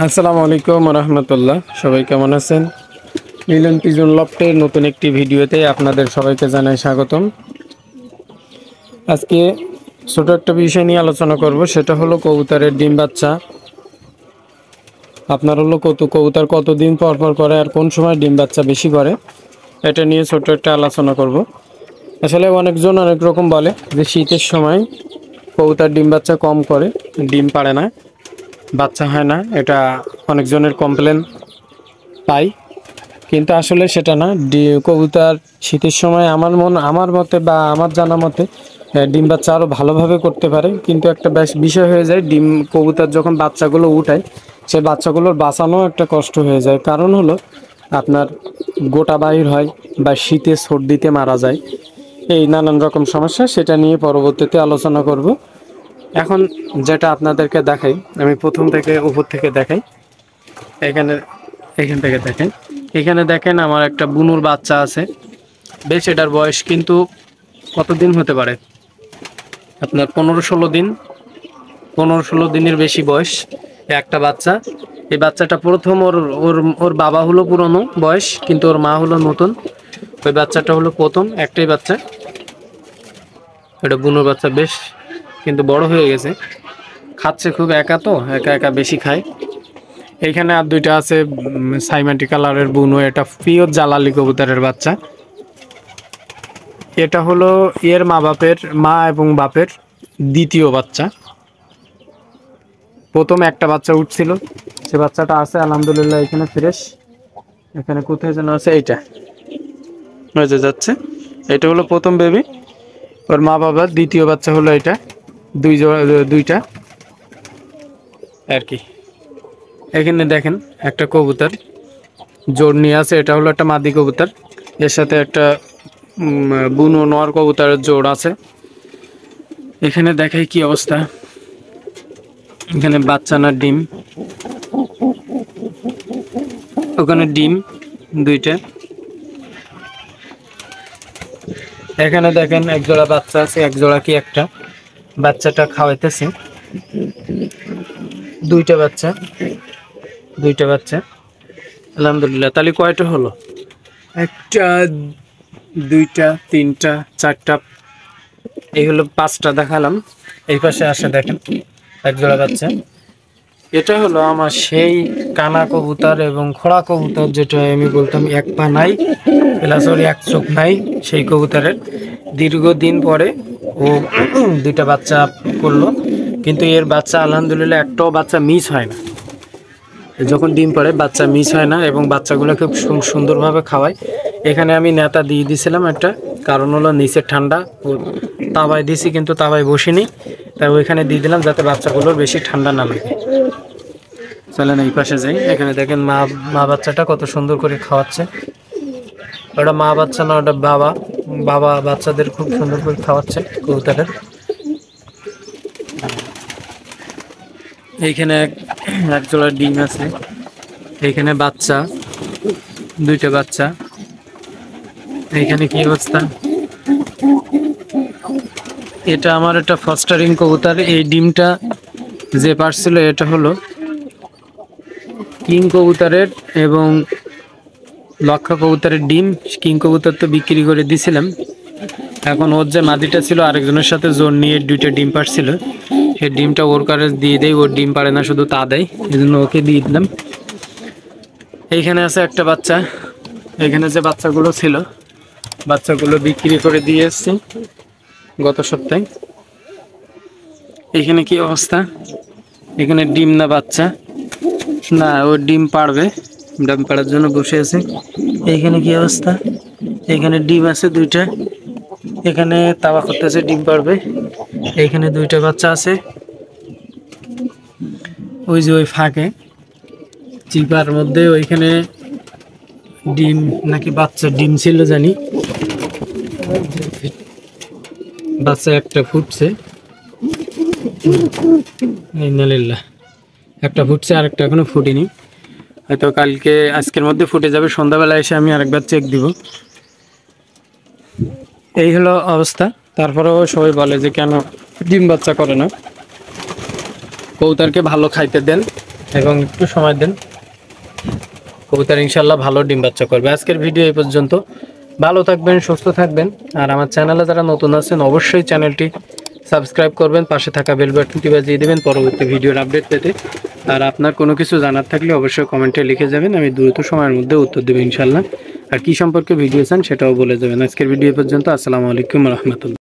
আসসালামু আলাইকুম রহমতুল্লাহ। সবাই কেমন আছেন? মিলন পিজন লফটের নতুন একটি ভিডিওতে আপনাদের সবাইকে জানাই স্বাগতম। আজকে ছোট একটা বিষয় নিয়ে আলোচনা করব, সেটা হলো কবুতরের ডিম বাচ্চা। আপনার হলো কবুতর কতদিন পর পর করে আর কোন সময় ডিম বাচ্চা বেশি করে, এটা নিয়ে ছোট একটা আলোচনা করব। আসলে অনেকজন অনেক রকম বলে যে শীতের সময় কবুতর ডিম বাচ্চা কম করে, ডিম পাড়ে না, বাচ্চা হয় না, এটা অনেকজনের কমপ্লেন পাই। কিন্তু আসলে সেটা না। কবুতর শীতের সময় আমার মতে বা আমার জানা মতে ডিম বাচ্চা আরও ভালোভাবে করতে পারে। কিন্তু একটা বেশ বিষয় হয়ে যায়, কবুতর যখন বাচ্চাগুলো উঠায়, সেই বাচ্চাগুলোর বাঁচানো একটা কষ্ট হয়ে যায়। কারণ হলো আপনার গোটা বাহির হয় বা শীতে সর্দিতে মারা যায়, এই নানান রকম সমস্যা। সেটা নিয়ে পরবর্তীতে আলোচনা করব। এখন যেটা আপনাদেরকে দেখাই, আমি প্রথম থেকে উপর থেকে দেখাই। এখান থেকে দেখেন, এখানে দেখেন আমার একটা বুনুর বাচ্চা আছে। বেশ, এটার বয়স কিন্তু কতদিন হতে পারে আপনার 15-16 দিন, 15-16 দিনের বেশি বয়স একটা বাচ্চা। এই বাচ্চাটা প্রথম ওর ওর ওর বাবা হলো পুরনো বয়স, কিন্তু ওর মা হলো নতুন। ওই বাচ্চাটা হলো প্রথম একটাই বাচ্চা, এটা বুনুর বাচ্চা। বেশ কিন্তু বড় হয়ে গেছে, খাচ্ছে খুব একা, তো একা একা বেশি খায়। এইখানে আর দুইটা আছে সাইমাটি কালারের বুনো, এটা পিওর জালালি কবুতরের বাচ্চা। এটা হলো এর মা এবং বাপের দ্বিতীয় বাচ্চা। প্রথম একটা বাচ্চা উঠছিল, সে বাচ্চাটা আছে আলহামদুলিল্লাহ এখানে ফ্রেশ। এখানে কোথায় যেন আছে, এইটা হয়ে যাচ্ছে। এটা হলো প্রথম বেবি, ওর মা বাবার দ্বিতীয় বাচ্চা হলো এটা। দুইটা আর কি। এখানে দেখেন একটা কবুতর জোড় নিয়ে আছে, এটা হলো একটা মাদি কবুতর, এর সাথে একটা বুনো নর কবুতরের জোড় আছে। এখানে দেখাই কি অবস্থা। এখানে বাচ্চা না ডিম, ওখানে ডিম দুইটা। এখানে দেখেন এক জোড়া বাচ্চা আছে, এক জোড়া কি একটা বাচ্চাটা খাওয়াইতেছে। দুইটা বাচ্চা আলহামদুলিল্লাহ। তাহলে কয়টা হলো? একটা, দুইটা, তিনটা, চারটা, এই হলো 5টা দেখালাম। এই পাশে আসে দেখেন এক জোড়া বাচ্চা। এটা হলো আমার সেই কানা কবুতর এবং খোড়া কবুতর, যেটা আমি বলতাম এক পা নাই প্লাস ওর এক চোখ নাই, সেই কবুতরের দীর্ঘদিন পরে ও দুইটা বাচ্চা করলো। কিন্তু এর বাচ্চা আলহামদুলিল্লাহ একটাও বাচ্চা মিস হয় না। যখন ডিম পাড়ে বাচ্চা মিস হয় না এবং বাচ্চাগুলো খুব সুন্দরভাবে খাওয়ায়। এখানে আমি নেতা দিয়ে দিয়েছিলাম একটা, কারণ হলো নিচে ঠান্ডা, ও তাওয়ায় দিছি কিন্তু তাওয়ায় বসিনি, তাই ওইখানে দিয়ে দিলাম যাতে বাচ্চাগুলোর বেশি ঠান্ডা না লাগে। চলেন এই পাশে যাই। এখানে দেখেন মা বাচ্চাটা কত সুন্দর করে খাওয়াচ্ছে। ওটা মা বাচ্চা না, ওটা বাবা বাচ্চাদের খুব সুন্দর করে খাওয়াচ্ছে কবুতরের। এইখানে এক জোড়া ডিম আছে, এইখানে বাচ্চা, দুইটা বাচ্চা। এইখানে কি অবস্থা? এটা আমার একটা ফস্টারিং কবুতর। এই ডিমটা যে পারছিল এটা হলো কিং কবুতরের এবং লক্ষা কবুতরের ডিম। কিং কবুতর তো বিক্রি করে দিছিলাম, এখন ওর যে মাদিটা ছিল আরেকজনের সাথে জোর নিয়ে দুইটা ডিম পারছিল, সেই ডিমটা ওর কাছে দিয়ে দেয়। ওর ডিম পারে না, শুধু তা দেয়, এই জন্য ওকে দিয়ে দিলাম। এইখানে আছে একটা বাচ্চা। এখানে যে বাচ্চাগুলো ছিল, বাচ্চাগুলো বিক্রি করে দিয়ে এসছি গত সপ্তাহে। এখানে কি অবস্থা? এখানে ডিম না বাচ্চা? না, ও ডিম পাড়বে, ডিম পাড়ার জন্য বসে আছে। এইখানে কি অবস্থা? এখানে ডিম আছে দুইটা, এখানে তাওয়া করতেছে, ডিম পাড়বে। এইখানে দুইটা বাচ্চা আছে, ওই যে ওই ফাঁকে চিপার মধ্যে, ওইখানে ডিম নাকি বাচ্চা ডিম ছিল জানি। বাচ্চা একটা ফুটছে, একটা ফুটছে, আর একটা এখনো ফুটেনি, হয়তো আজকের মধ্যে ফুটে যাবে। সন্ধ্যাবেলা এসে আমি আরেকবার চেক দিব। এই হলো অবস্থা। তারপরেও সবাই বলে যে কেন ডিম বাচ্চা করে না। কবুতরকে ভালো খাইতে দেন এবং একটু সময় দেন, কবুতর ইনশাল্লাহ ভালো ডিম বাচ্চা করবে। আজকের ভিডিও এই পর্যন্ত। ভালো থাকবেন, সুস্থ থাকবেন। আর আমার চ্যানেলে যারা নতুন আছেন অবশ্যই চ্যানেলটি সাবস্ক্রাইব করবেন, পাশে থাকা বেল বাটনটি বাজিয়ে দেবেন পরবর্তী ভিডিওর আপডেট পেতে। আর আপনার কোনো কিছু জানার থাকলে অবশ্যই কমেন্টে লিখে যাবেন, আমি দ্রুত সময়ের মধ্যে উত্তর দেবো ইনশাল্লাহ। আর কী সম্পর্কে ভিডিও চান সেটাও বলে যাবেন। আজকের ভিডিও পর্যন্ত। আসসালামু আলাইকুম রহমতুল্লাহ।